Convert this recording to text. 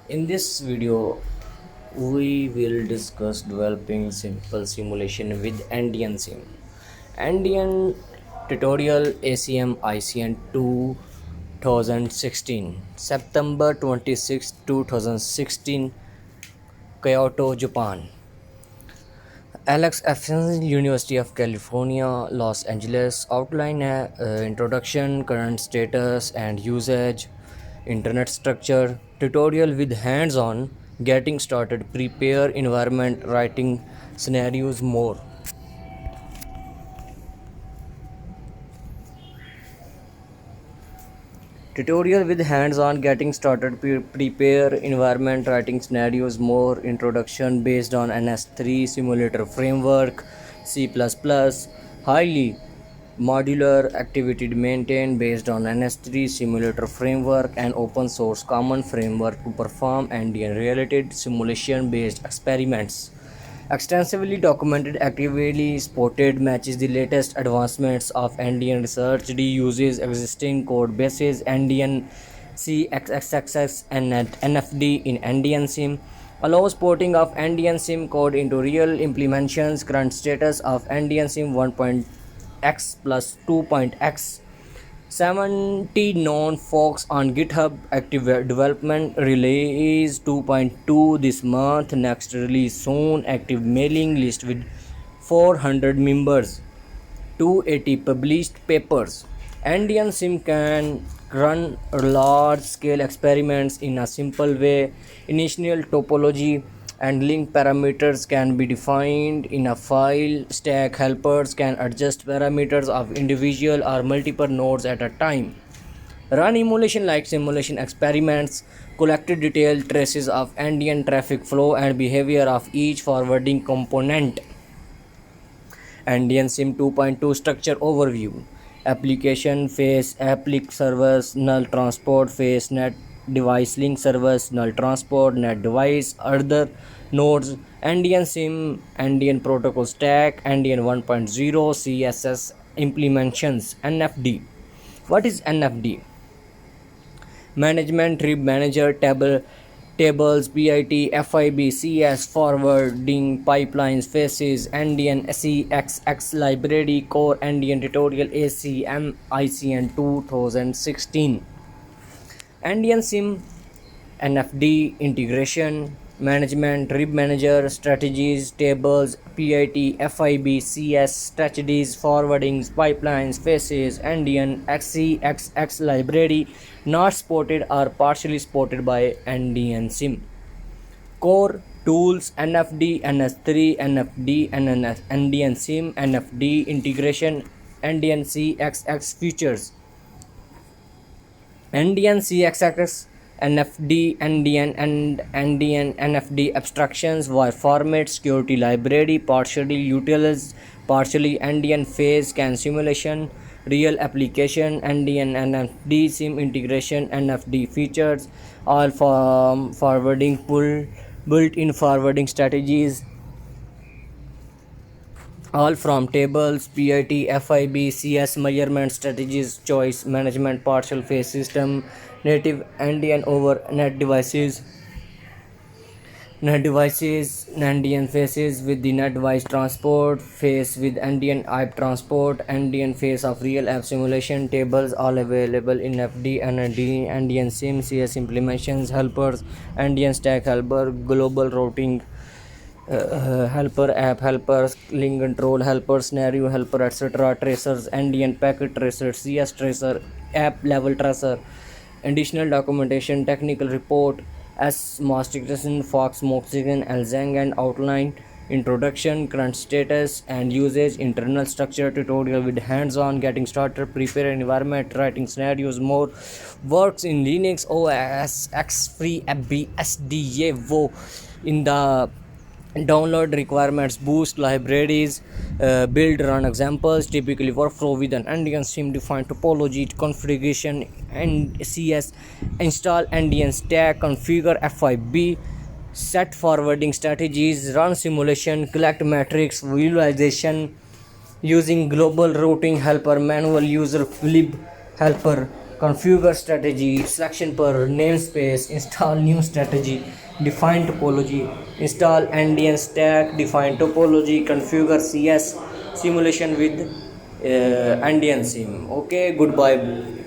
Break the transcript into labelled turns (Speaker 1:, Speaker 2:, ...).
Speaker 1: In this video, we will discuss developing simple simulation with Andean Sim. Andean tutorial ACM ICN 2016 September 26, 2016 Kyoto, Japan. Alex Afton, University of California, Los Angeles. Outline introduction, current status and usage, internet structure, tutorial with hands-on, getting started, prepare environment, writing scenarios, more. Tutorial with hands-on, getting started, prepare environment, writing scenarios, more. Introduction based on NS3 simulator framework, C++, highly modular activity maintained based on NS3 simulator framework and open source common framework to perform and related simulation based experiments. Extensively documented, actively supported, matches the latest advancements of Andean research. D uses existing code bases, Andean CXXX and NFD in Andean Sim. Allows porting of Andean Sim code into real implementations. Current status of Andean Sim 1.x plus 2.x. 70 known forks on GitHub. Active development release 2.2 this month. Next release soon. Active mailing list with 400 members. 280 published papers. Andean Sim can run large scale experiments in a simple way. Initial topology and link parameters can be defined in a file. Stack helpers can adjust parameters of individual or multiple nodes at a time. Run emulation like simulation experiments. Collected detailed traces of Andean traffic flow and behavior of each forwarding component. Andean Sim 2.2 structure overview. Application phase, applic servers, null transport phase, net device link servers, null transport, net device, other nodes, Andean Sim, Andean protocol stack, Andean 1.0, CSS implementations, NFD. What is NFD? Management Tree Manager tables, PIT, FIB, CS, forwarding, pipelines, faces, Andean CXX library, core Andean tutorial ACM ICN 2016. Andean Sim NFD integration, management, rib manager, strategies, tables, PIT, FIB, CS, strategies, forwardings, pipelines, faces, Andean, XCXX library, not supported or partially supported by Andean Sim. Core tools NFD, NS3, NFD, NNS, Andean Sim, NFD integration, Andean CXX features. Andean CXX, NFD, Andean and Andean NFD abstractions were format security library, partially utilized, partially Andean phase scan simulation, real application, Andean NFD sim integration, NFD features, all from forwarding pull, built-in forwarding strategies, all from tables, PIT, FIB, CS measurement strategies, choice management, partial phase system, native Andean over net devices, Andean phases with the net device transport, phase with Andean app transport, Andean phase of real app simulation, tables all available in FD and Andean Sim, CS implementations, helpers, Andean stack helper, global routing helper, app helpers, link control helper, scenario helper, etc. Tracers, Andean packet tracer, CS tracer, app level tracer, additional documentation, technical report, S. Masterson, Fox, Moxigan, Elzang, and outline. Introduction, current status and usage, internal structure tutorial with hands-on, getting started, prepare environment, writing scenarios, more. Works in Linux, OS, X, Free, FBSDA, WO. In the download requirements, boost libraries, build run examples, typically workflow with an Andean Sim defined topology, configuration and CS, install Andean stack, configure FIB, set forwarding strategies, run simulation, collect metrics, visualization using global routing helper, manual user lib helper, configure strategy, selection per namespace, install new strategy, define topology, install NDN stack, define topology, configure CS simulation with NDN sim. Okay, goodbye.